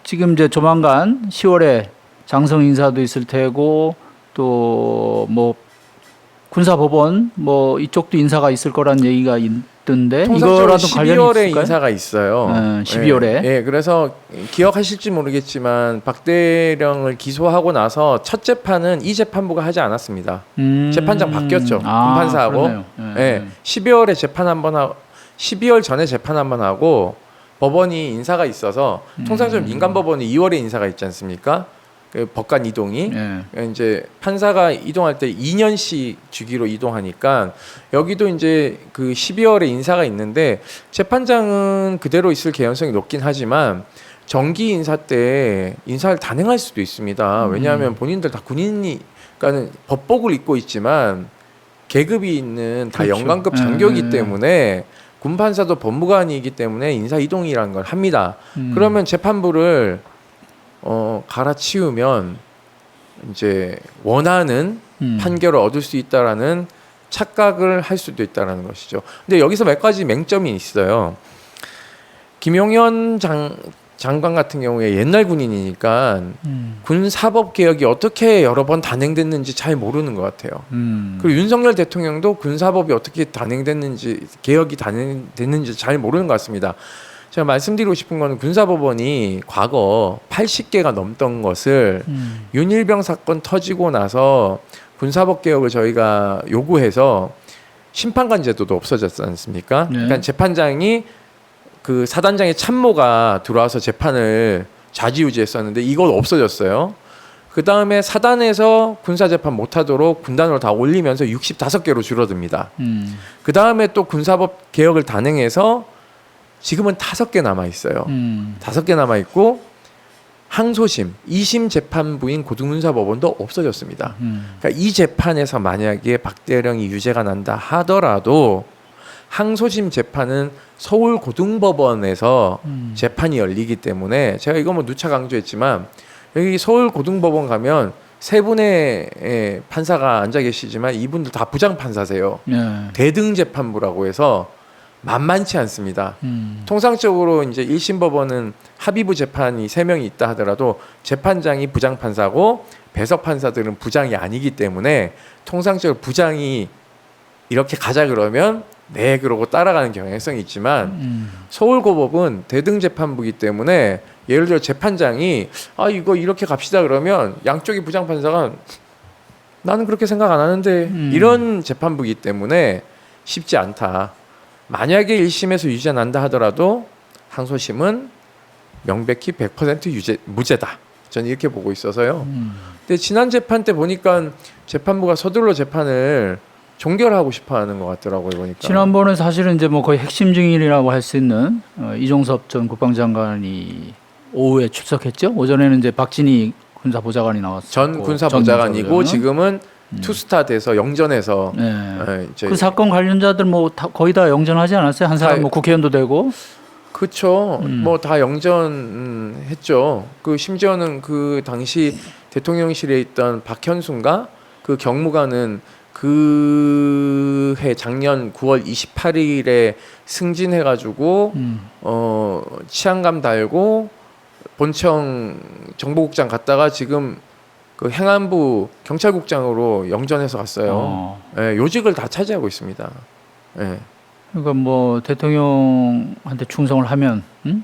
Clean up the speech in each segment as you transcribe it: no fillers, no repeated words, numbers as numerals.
지금 이제 조만간 10월에 장성 인사도 있을 테고 또 뭐 군사법원 뭐 이쪽도 인사가 있을 거란 얘기가 있던데 이거라도 관련이 12월에 있을까요? 인사가 있어요. 12월에. 예, 그래서 기억하실지 모르겠지만 박 대령을 기소하고 나서 첫 재판은 이 재판부가 하지 않았습니다. 재판장 바뀌었죠. 군판사하고. 그러네요. 예, 12월에 재판 한번 하고 12월 전에 재판 한번 하고 법원이 인사가 있어서 통상적으로 민간 법원이 2월에 인사가 있지 않습니까? 그 법관 이동이 이제 판사가 이동할 때 2년씩 주기로 이동하니까 여기도 이제 그 12월에 인사가 있는데 재판장은 그대로 있을 개연성이 높긴 하지만 정기 인사 때 인사를 단행할 수도 있습니다. 왜냐하면 본인들 다 군인이니까는 법복을 입고 있지만 계급이 있는 다 그렇죠. 영관급 장교이기 때문에 군판사도 법무관이기 때문에 인사 이동이라는 걸 합니다. 그러면 재판부를 갈아치우면 이제 원하는 판결을 얻을 수 있다라는 착각을 할 수도 있다라는 것이죠. 근데 여기서 몇 가지 맹점이 있어요. 김용현 장관 같은 경우에 옛날 군인이니까 군 사법 개혁이 어떻게 여러 번 단행됐는지 잘 모르는 것 같아요. 그리고 윤석열 대통령도 군 사법이 어떻게 단행됐는지 개혁이 단행됐는지 잘 모르는 것 같습니다. 제가 말씀드리고 싶은 거는 군사법원이 과거 80개가 넘던 것을 윤일병 사건 터지고 나서 군사법 개혁을 저희가 요구해서 심판관 제도도 없어졌지 않습니까? 그러니까 재판장이 그 사단장의 참모가 들어와서 재판을 좌지우지했었는데 이걸 없어졌어요. 그 다음에 사단에서 군사재판 못하도록 군단으로 다 올리면서 65개로 줄어듭니다. 그 다음에 또 군사법 개혁을 단행해서 지금은 5개 남아 있어요. 5개 남아 있고 항소심, 2심 재판부인 고등군사법원도 없어졌습니다. 그러니까 이 재판에서 만약에 박 대령이 유죄가 난다 하더라도 항소심 재판은 서울 고등법원에서 재판이 열리기 때문에 제가 이거 뭐 누차 강조했지만 여기 서울 고등법원 가면 세 분의 판사가 앉아 계시지만 이분들 다 부장 판사세요. 대등 재판부라고 해서 만만치 않습니다. 통상적으로 이제 1심 법원은 합의부 재판이 3명이 있다 하더라도 재판장이 부장 판사고 배석 판사들은 부장이 아니기 때문에 통상적으로 부장이 이렇게 가자 그러면 네 그러고 따라가는 경향성이 있지만 서울고법은 대등 재판부이기 때문에 예를 들어 재판장이 이거 이렇게 갑시다 그러면 양쪽의 부장 판사가 나는 그렇게 생각 안 하는데 이런 재판부이기 때문에 쉽지 않다. 만약에 1심에서 유죄 난다 하더라도 항소심은 명백히 100% 무죄다. 저는 이렇게 보고 있어서요. 근데 지난 재판 때 보니까 재판부가 서둘러 재판을 종결하고 싶어하는 것 같더라고요. 보니까 지난번에 사실은 이제 뭐 거의 핵심 증인이라고 할 수 있는 이종섭 전 국방장관이 오후에 출석했죠. 오전에는 이제 박진희 군사보좌관이 나왔어요. 전 군사보좌관이고 지금은 투스타 돼서 영전에서 그 사건 관련자들 뭐 거의 다 영전하지 않았어요? 한 사람 뭐 국회의원도 되고. 그렇죠. 뭐 다 영전했죠. 그 심지어는 그 당시 대통령실에 있던 박현순가 그 경무관은 그 해 작년 9월 28일에 승진해가지고 치안감 달고 본청 정보국장 갔다가 지금 그 행안부 경찰국장으로 영전해서 갔어요. 요직을 다 차지하고 있습니다. 그러니까 뭐 대통령한테 충성을 하면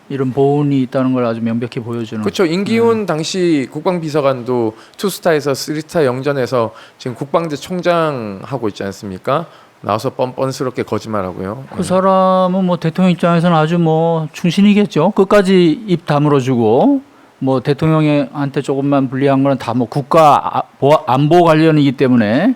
이런 보훈이 있다는 걸 아주 명백히 보여주는. 그렇죠. 임기훈 당시 국방비서관도 투스타에서 쓰리스타 영전에서 지금 국방대 총장 하고 있지 않습니까? 나와서 뻔뻔스럽게 거짓말하고요. 그 사람은 뭐 대통령 입장에서는 아주 뭐 충신이겠죠. 끝까지 입 다물어주고 뭐 대통령한테 조금만 불리한 거는 다 뭐 국가 안보 관련이기 때문에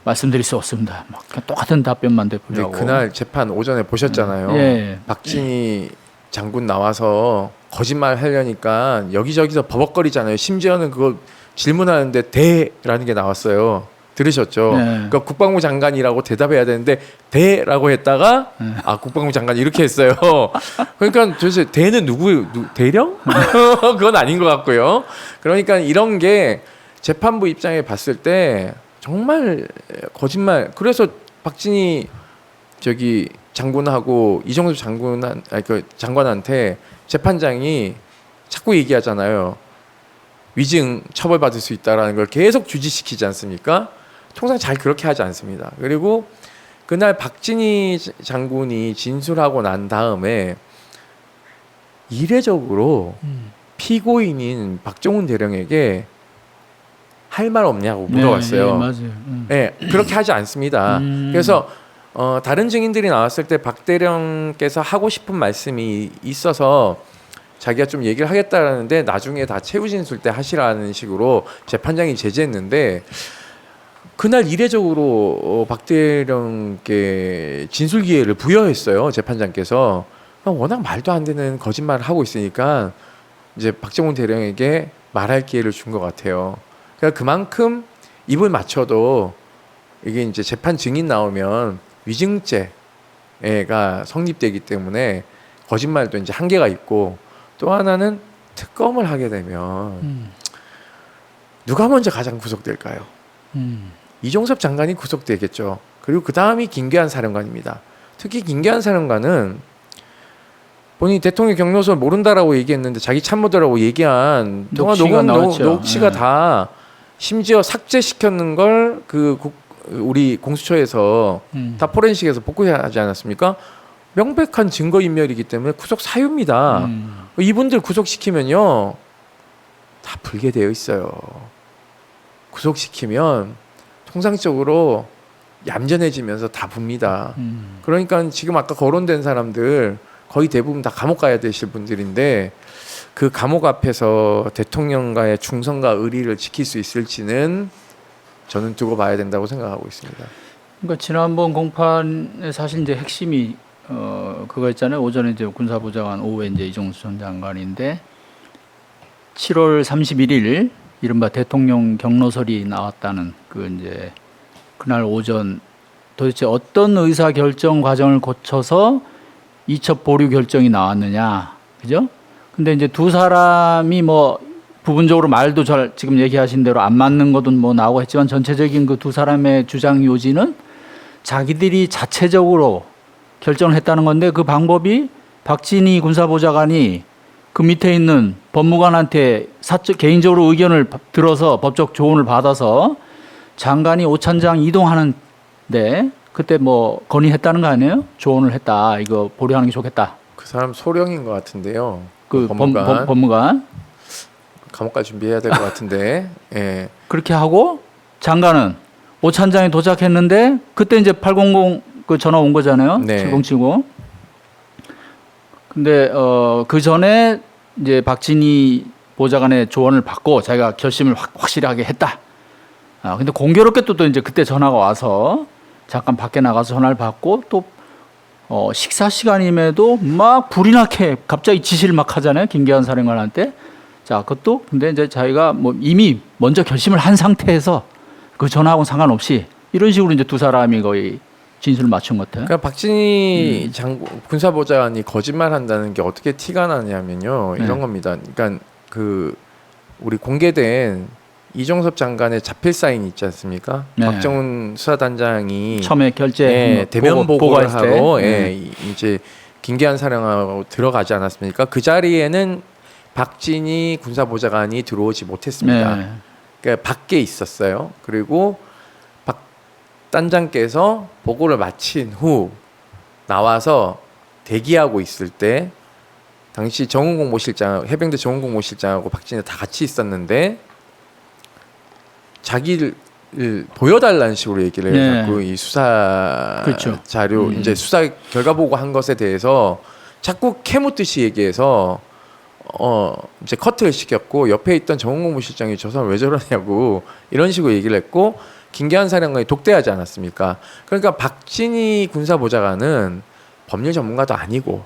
말씀드릴 수 없습니다. 막 똑같은 답변만 되풀이하고. 그날 재판 오전에 보셨잖아요. 박진희 장군 나와서 거짓말 하려니까 여기저기서 버벅거리잖아요. 심지어는 그거 질문하는데 대라는 게 나왔어요. 들으셨죠? 그러니까 국방부 장관이라고 대답해야 되는데 대라고 했다가 국방부 장관 이렇게 했어요. 그러니까 도대체 대는 대령? 그건 아닌 것 같고요. 그러니까 이런 게 재판부 입장에 봤을 때 정말 거짓말. 그래서 박진희 장군하고 이종섭 장관한테 재판장이 자꾸 얘기하잖아요. 위증 처벌받을 수 있다라는 걸 계속 주지시키지 않습니까? 통상 잘 그렇게 하지 않습니다. 그리고 그날 박진희 장군이 진술하고 난 다음에 이례적으로 피고인인 박정훈 대령에게 할 말 없냐고 물어봤어요. 네, 맞아요. 네, 그렇게 하지 않습니다. 그래서 다른 증인들이 나왔을 때 박 대령께서 하고 싶은 말씀이 있어서 자기가 좀 얘기를 하겠다라는데 나중에 다 최후 진술 때 하시라는 식으로 재판장이 제지했는데 그날 이례적으로 박 대령께 진술 기회를 부여했어요. 재판장께서 워낙 말도 안 되는 거짓말을 하고 있으니까 이제 박정훈 대령에게 말할 기회를 준 것 같아요. 그러니까 그만큼 입을 맞춰도 이게 이제 재판 증인 나오면 위증죄가 성립되기 때문에 거짓말도 이제 한계가 있고 또 하나는 특검을 하게 되면 누가 먼저 가장 구속될까요? 이종섭 장관이 구속되겠죠. 그리고 그 다음이 김계한 사령관입니다. 특히 김계한 사령관은 본인이 대통령 경로설 모른다라고 얘기했는데 자기 참모들하고 얘기한 통화 녹취가 다 심지어 삭제시켰는 걸 우리 공수처에서 다 포렌식에서 복구하지 않았습니까? 명백한 증거인멸이기 때문에 구속 사유입니다. 이분들 구속시키면요 다 불게 되어 있어요. 구속시키면 통상적으로 얌전해지면서 다 붑니다. 그러니까 지금 아까 거론된 사람들 거의 대부분 다 감옥 가야 되실 분들인데 그 감옥 앞에서 대통령과의 충성과 의리를 지킬 수 있을지는 저는 두고 봐야 된다고 생각하고 있습니다. 그러니까 지난번 공판의 사실 이제 핵심이 그거 있잖아요. 오전에 이제 군사보좌관, 오후에 이제 이종수 전 장관인데 7월 31일 이른바 대통령 경로설이 나왔다는 그 이제 그날 오전 도대체 어떤 의사 결정 과정을 거쳐서 이첩 보류 결정이 나왔느냐, 그죠? 근데 이제 두 사람이 뭐 부분적으로 말도 잘 지금 얘기하신 대로 안 맞는 것도 뭐 나오고 했지만 전체적인 그 두 사람의 주장 요지는 자기들이 자체적으로 결정을 했다는 건데 그 방법이 박진희 군사보좌관이 그 밑에 있는 법무관한테 개인적으로 의견을 들어서 법적 조언을 받아서 장관이 오찬장 이동하는데 그때 뭐 건의했다는 거 아니에요? 조언을 했다. 이거 보류하는 게 좋겠다. 그 사람 소령인 것 같은데요. 그 법무관 감옥 갈 준비해야 될 것 같은데. 예. 그렇게 하고 장관은 오찬장에 도착했는데 그때 이제 800 그 전화 온 거잖아요. 네. 7079. 근데 그 전에 이제 박진희 보좌관의 조언을 받고 자기가 결심을 확실하게 했다. 근데 공교롭게 또 이제 그때 전화가 와서 잠깐 밖에 나가서 전화를 받고 또 식사 시간임에도 막 불이 나게 갑자기 지시를 막 하잖아요. 김계한 사령관한테. 자, 그것도 근데 이제 자기가 뭐 이미 먼저 결심을 한 상태에서 그 전화하고는 상관없이 이런 식으로 이제 두 사람이 거의 진술을 맞춘 것 같아요. 그러니까 박진희 장군 군사보좌관이 거짓말한다는 게 어떻게 티가 나냐면요. 이런 겁니다. 그러니까 그 우리 공개된 이종섭 장관의 자필 사인 있지 않습니까? 네. 박정훈 수사단장이 처음에 결제 대면 보고를 하러 때. 이제 김계한 사령하고 들어가지 않았습니까? 그 자리에는 박진희 군사보좌관이 들어오지 못했습니다. 네. 그러니까 밖에 있었어요. 그리고 박 단장께서 보고를 마친 후 나와서 대기하고 있을 때 당시 정훈공보실장, 해병대 정훈공보실장하고 박진희 다 같이 있었는데 자기를 보여달라는 식으로 얘기를 네. 자꾸 이 수사 그렇죠. 자료 이제 수사 결과 보고 한 것에 대해서 자꾸 캐묻듯이 얘기해서 이제 커트를 시켰고 옆에 있던 정훈공보실장이 저 사람 왜 저러냐고 이런 식으로 얘기를 했고 김계한 사령관이 독대하지 않았습니까? 그러니까 박진희 군사보좌관은 법률 전문가도 아니고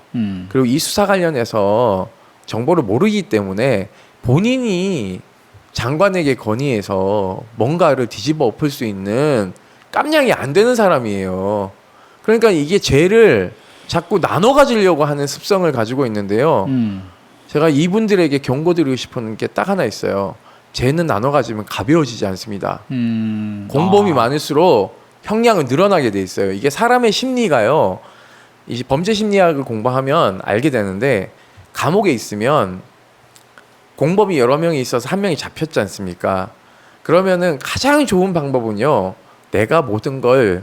그리고 이 수사 관련해서 정보를 모르기 때문에 본인이 장관에게 건의해서 뭔가를 뒤집어 엎을 수 있는 깜냥이 안 되는 사람이에요. 그러니까 이게 죄를 자꾸 나눠 가지려고 하는 습성을 가지고 있는데요. 제가 이분들에게 경고드리고 싶은 게 딱 하나 있어요. 죄는 나눠 가지면 가벼워지지 않습니다. 공범이 많을수록 형량은 늘어나게 돼 있어요. 이게 사람의 심리가요. 이제 범죄 심리학을 공부하면 알게 되는데 감옥에 있으면 공범이 여러 명이 있어서 한 명이 잡혔지 않습니까? 그러면은 가장 좋은 방법은요. 내가 모든 걸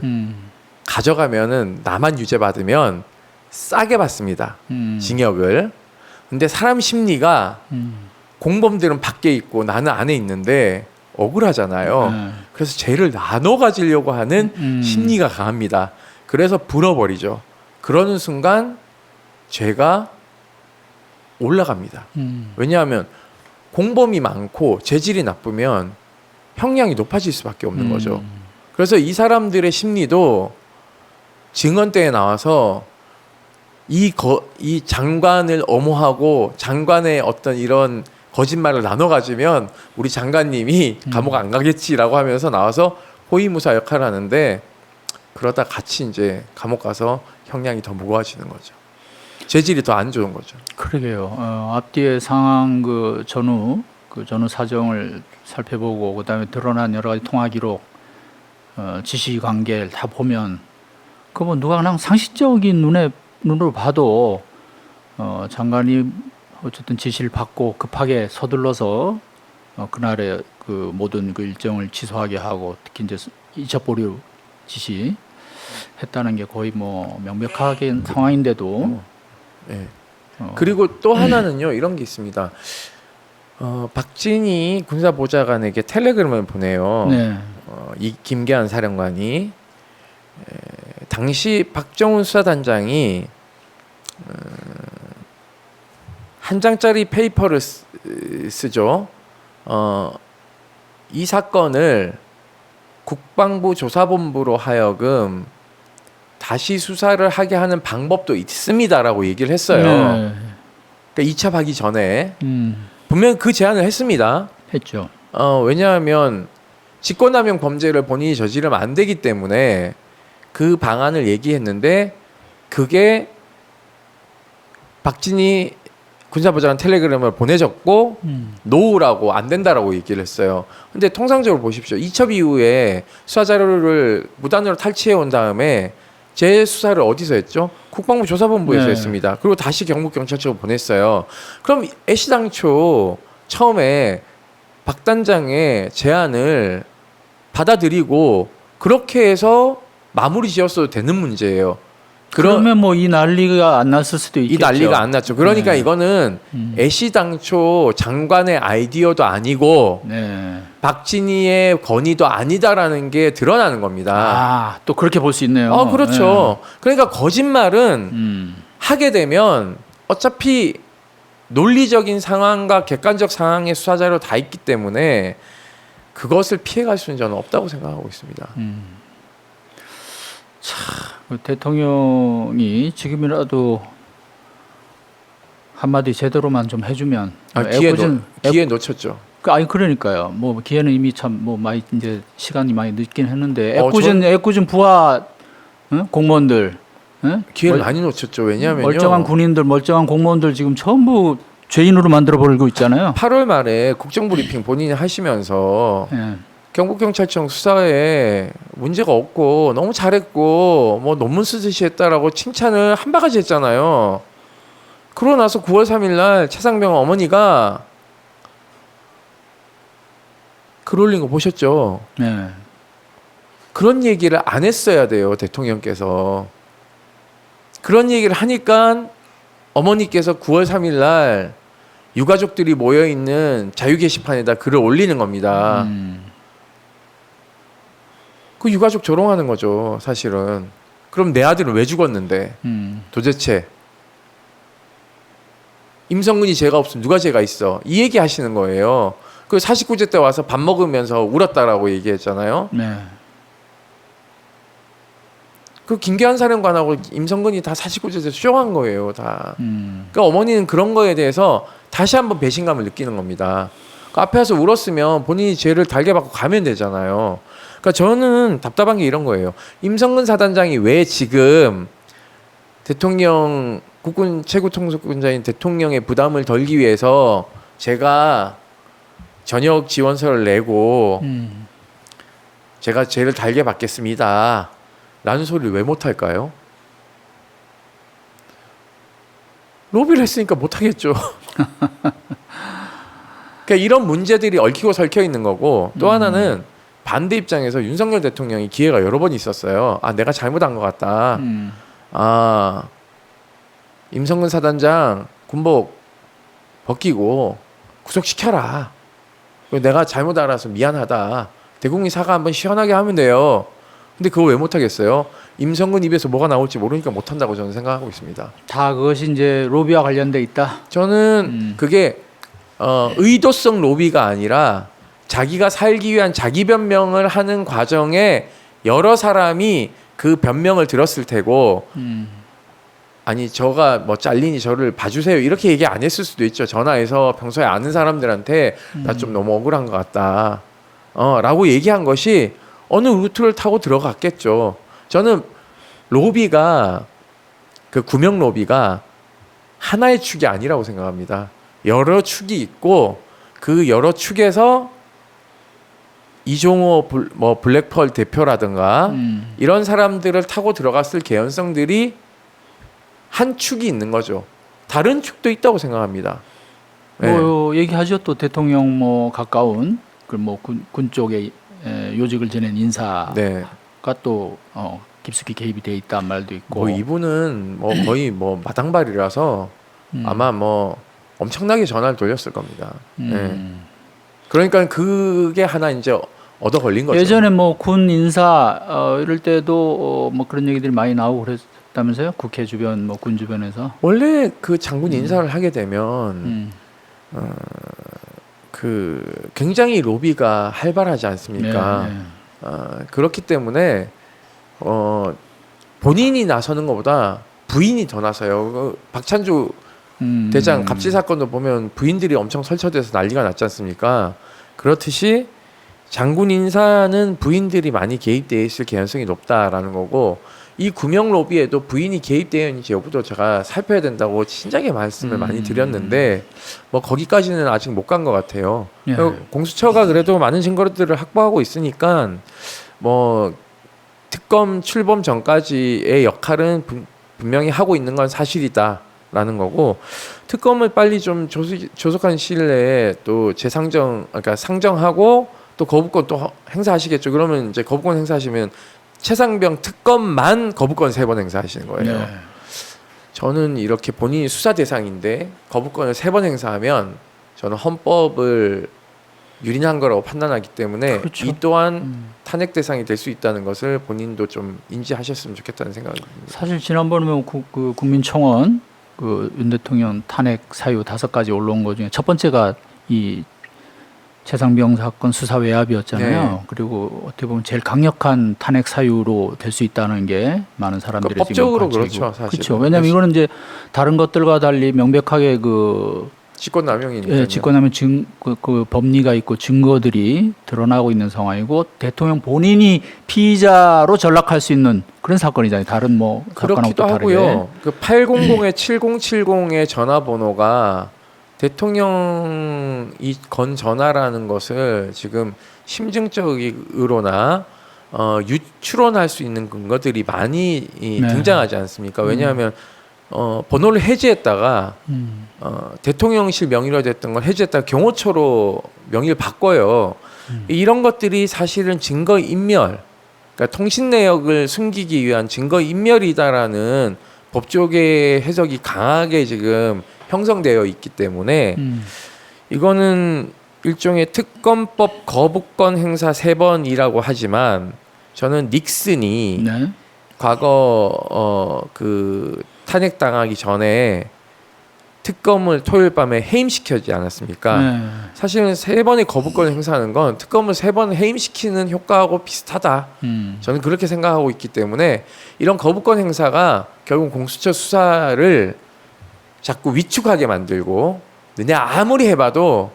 가져가면은 나만 유죄 받으면 싸게 받습니다. 징역을. 근데 사람 심리가 공범들은 밖에 있고 나는 안에 있는데 억울하잖아요. 그래서 죄를 나눠 가지려고 하는 심리가 강합니다. 그래서 불어버리죠. 그러는 순간 죄가 올라갑니다. 왜냐하면 공범이 많고 재질이 나쁘면 형량이 높아질 수밖에 없는 거죠. 그래서 이 사람들의 심리도 증언대에 나와서 이 장관을 엄호하고 장관의 어떤 이런 거짓말을 나눠 가지면 우리 장관님이 감옥 안 가겠지라고 하면서 나와서 호위무사 역할을 하는데 그러다 같이 이제 감옥 가서 형량이 더 무거워지는 거죠. 재질이 더 안 좋은 거죠. 그러게요. 앞뒤의 상황 그 전후 사정을 살펴보고 그다음에 드러난 여러 가지 통화 기록, 지시 관계를 다 보면 그 뭐 누가 그냥 상식적인 눈으로 봐도 장관이 어쨌든 지시를 받고 급하게 서둘러서 그날의 그 모든 그 일정을 취소하게 하고 특히 이제 이첩 보류 지시 했다는 게 거의 뭐 명백하게 상황인데도 네. 그리고 또 하나는요 이런 게 있습니다. 박진희 군사보좌관에게 텔레그램을 보내요. 네. 이 김계한 사령관이 당시 박정훈 수사단장이 한 장짜리 페이퍼를 쓰죠. 이 사건을 국방부 조사본부로 하여금 다시 수사를 하게 하는 방법도 있습니다라고 얘기를 했어요. 네. 그러니까 이첩하기 전에 분명 그 제안을 했습니다. 했죠. 왜냐하면 직권남용 범죄를 본인이 저지르면 안 되기 때문에 그 방안을 얘기했는데 그게 박진희 군사보좌관 텔레그램을 보내줬고 노우라고 안 된다라고 얘기를 했어요. 근데 통상적으로 보십시오. 이첩 이후에 수사 자료를 무단으로 탈취해 온 다음에 재수사를 어디서 했죠? 국방부 조사본부에서 네. 했습니다. 그리고 다시 경북경찰청으로 보냈어요. 그럼 애시당초 처음에 박 단장의 제안을 받아들이고 그렇게 해서 마무리 지었어도 되는 문제예요. 그러면 뭐 이 난리가 안 났을 수도 있겠죠. 이 난리가 안 났죠. 그러니까 네. 이거는 애시당초 장관의 아이디어도 아니고 네. 박진희의 건의도 아니다라는 게 드러나는 겁니다. 또 그렇게 볼 수 있네요. 그렇죠. 그러니까 거짓말은 네. 하게 되면 어차피 논리적인 상황과 객관적 상황의 수사 자료 다 있기 때문에 그것을 피해갈 수는 저는 없다고 생각하고 있습니다. 대통령이 지금이라도 한마디 제대로만 좀 해주면 기회 놓쳤죠. 아니 그러니까요. 뭐 기회는 이미 참 뭐 많이 이제 시간이 많이 늦긴 했는데 애꿎은 부하 공무원들 기회를 많이 놓쳤죠. 왜냐하면요. 멀쩡한 군인들, 멀쩡한 공무원들 지금 전부 죄인으로 만들어 버리고 있잖아요. 8월 말에 국정브리핑 본인이 하시면서 예. 경북경찰청 수사에 문제가 없고 너무 잘했고 뭐 논문 쓰듯이 했다라고 칭찬을 한 바가지 했잖아요. 그러고 나서 9월 3일 날 최상병 어머니가 글 올린 거 보셨죠? 네. 그런 얘기를 안 했어야 돼요, 대통령께서. 그런 얘기를 하니까 어머니께서 9월 3일 날 유가족들이 모여 있는 자유 게시판에다 글을 올리는 겁니다. 그 유가족 조롱하는 거죠, 사실은. 그럼 내 아들은 왜 죽었는데? 도대체 임성근이 죄가 없으면 누가 죄가 있어? 이 얘기 하시는 거예요. 그 49제 때 와서 밥 먹으면서 울었다라고 얘기했잖아요. 네. 그 김계한 사령관하고 임성근이 다 49제 때 수용한 거예요, 다. 그러니까 어머니는 그런 거에 대해서 다시 한번 배신감을 느끼는 겁니다. 그 앞에 와서 울었으면 본인이 죄를 달게 받고 가면 되잖아요. 그러니까 저는 답답한 게 이런 거예요. 임성근 사단장이 왜 지금 대통령 국군 최고 통수권자인 대통령의 부담을 덜기 위해서 제가 전역 지원서를 내고 제가 죄를 달게 받겠습니다 라는 소리를 왜 못할까요? 로비를 했으니까 못하겠죠. 그러니까 이런 문제들이 얽히고 설켜 있는 거고 또 하나는 반대 입장에서 윤석열 대통령이 기회가 여러 번 있었어요. 아, 내가 잘못한 것 같다. 아, 임성근 사단장 군복 벗기고 구속시켜라. 내가 잘못 알아서 미안하다. 대국민 사과 한번 시원하게 하면 돼요. 근데 그거 왜 못하겠어요? 임성근 입에서 뭐가 나올지 모르니까 못한다고 저는 생각하고 있습니다. 다 그것이 이제 로비와 관련돼 있다. 저는 그게 의도성 로비가 아니라 자기가 살기 위한 자기 변명을 하는 과정에 여러 사람이 그 변명을 들었을 테고 아니 저가 뭐 잘리니 저를 봐주세요 이렇게 얘기 안 했을 수도 있죠. 전화해서 평소에 아는 사람들한테 나 좀 너무 억울한 것 같다 라고 얘기한 것이 어느 루트를 타고 들어갔겠죠. 저는 로비가 그 구명 로비가 하나의 축이 아니라고 생각합니다. 여러 축이 있고 그 여러 축에서 이종호 뭐 블랙펄 대표라든가 이런 사람들을 타고 들어갔을 개연성들이 한 축이 있는 거죠. 다른 축도 있다고 생각합니다. 뭐 얘기하죠. 또 대통령 뭐 가까운 그 뭐 군 쪽에 요직을 지낸 인사가 네. 또 깊숙이 개입이 돼 있다는 말도 있고. 뭐 이분은 뭐 거의 뭐 마당발이라서 아마 뭐 엄청나게 전화를 돌렸을 겁니다. 네. 그러니까 그게 하나 이제 얻어 걸린 거죠. 예전에 뭐 군 인사 이럴 때도 뭐 그런 얘기들이 많이 나오고 그랬다면서요? 국회 주변 뭐 군 주변에서. 원래 그 장군 인사를 하게 되면 그 굉장히 로비가 활발하지 않습니까? 네. 그렇기 때문에 본인이 나서는 것보다 부인이 더 나서요. 그 박찬주 대장 갑질 사건도 보면 부인들이 엄청 설쳐돼서 난리가 났지 않습니까? 그렇듯이 장군 인사는 부인들이 많이 개입되어 있을 개연성이 높다라는 거고 이 구명 로비에도 부인이 개입되어 있는지 여부도 제가 살펴야 된다고 진작에 말씀을 많이 드렸는데 뭐 거기까지는 아직 못 간 것 같아요. 예. 공수처가 그래도 많은 증거들을 확보하고 있으니까 뭐 특검 출범 전까지의 역할은 분명히 하고 있는 건 사실이다라는 거고 특검을 빨리 좀 조속한 시일 내에 또 그러니까 상정하고 또 거부권 또 행사하시겠죠. 그러면 이제 거부권 행사하시면 최상병 특검만 거부권 3번 행사하시는 거예요. 네. 저는 이렇게 본인이 수사 대상인데 거부권을 3번 행사하면 저는 헌법을 유린한 거라고 판단하기 때문에 그렇죠. 이 또한 탄핵 대상이 될 수 있다는 것을 본인도 좀 인지하셨으면 좋겠다는 생각입니다. 사실 지난번에 그 국민청원 그 윤 대통령 탄핵 사유 5가지 올라온 것 중에 첫 번째가 이 최상병 사건 수사 외압이었잖아요. 네. 그리고 어떻게 보면 제일 강력한 탄핵 사유로 될 수 있다는 게 많은 사람들이 그러니까 법적으로 지금 그렇죠, 사실. 그렇죠. 왜냐하면 이거는 이제 다른 것들과 달리 명백하게 그 직권남용이니까요. 직권하면 그 법리가 있고 증거들이 드러나고 있는 상황이고 대통령 본인이 피의자로 전락할 수 있는 그런 사건이잖아요. 다른 뭐 사건하고 그렇기도 또 다르게. 하고요. 그 800에 7070의 전화번호가 대통령이 건 전화라는 것을 지금 심증적으로나 추론할 수 있는 근거들이 많이 등장하지 않습니까? 왜냐하면 번호를 해지했다가 대통령실 명의로 됐던 걸 해지했다가 경호처로 명의를 바꿔요. 이런 것들이 사실은 증거 인멸, 그러니까 통신 내역을 숨기기 위한 증거 인멸이다라는 법조계의 해석이 강하게 지금 형성되어 있기 때문에 이거는 일종의 특검법 거부권 행사 3번이라고 하지만 저는 닉슨이 네. 과거 그 탄핵 당하기 전에 특검을 토요일 밤에 해임시켰지 않았습니까? 네. 사실은 3번의 거부권을 행사하는 건 특검을 3번 해임시키는 효과하고 비슷하다. 저는 그렇게 생각하고 있기 때문에 이런 거부권 행사가 결국 공수처 수사를 자꾸 위축하게 만들고 너네 아무리 해봐도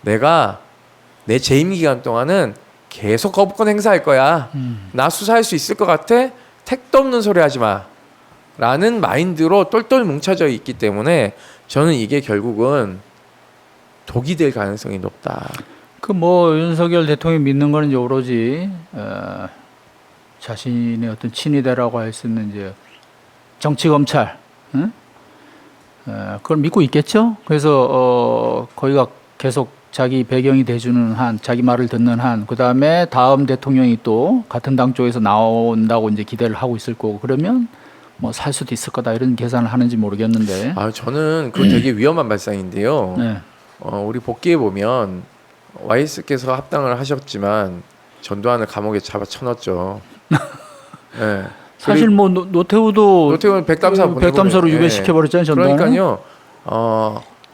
내가 내 재임 기간 동안은 계속 거부권 행사할 거야. 나 수사할 수 있을 것 같아? 택도 없는 소리 하지 마. 라는 마인드로 똘똘 뭉쳐져 있기 때문에 저는 이게 결국은 독이 될 가능성이 높다. 그 뭐 윤석열 대통령이 믿는 거는 이제 오로지 자신의 어떤 친위대라고 할 수 있는 이제 정치 검찰, 그걸 믿고 있겠죠. 그래서 거기가 계속 자기 배경이 돼주는 한, 자기 말을 듣는 한, 그 다음에 다음 대통령이 또 같은 당 쪽에서 나온다고 이제 기대를 하고 있을 거고 그러면 뭐 살 수도 있을 거다 이런 계산을 하는지 모르겠는데. 아 저는 그거 되게 위험한 발상인데요. 네. 우리 복귀에 보면 YS께서 합당을 하셨지만 전두환을 감옥에 잡아 쳐넣었죠. 네. 사실 뭐 노태우도 노태우는 백담사 백담사로 유배시켜 버렸잖아요. 전두환은. 그러니까요.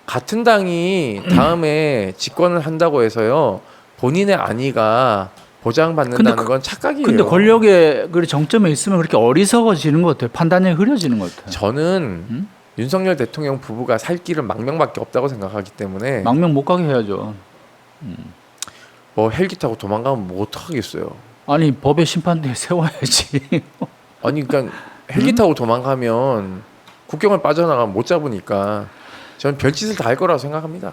같은 당이 다음에 집권을 한다고 해서요 본인의 안위가 보장받는다는 건 착각이에요. 근데 권력의 그 정점에 있으면 그렇게 어리석어지는 것 같아요. 판단력이 흐려지는 것 같아요. 저는 윤석열 대통령 부부가 살 길은 망명밖에 없다고 생각하기 때문에 망명 못 가게 해야죠. 뭐 헬기 타고 도망가면 뭐 어떡하겠어요. 아니 법의 심판대에 세워야지. 아니 그러니까 헬기 타고 도망가면 국경을 빠져나가면 못 잡으니까 저는 별짓을 다 할 거라고 생각합니다.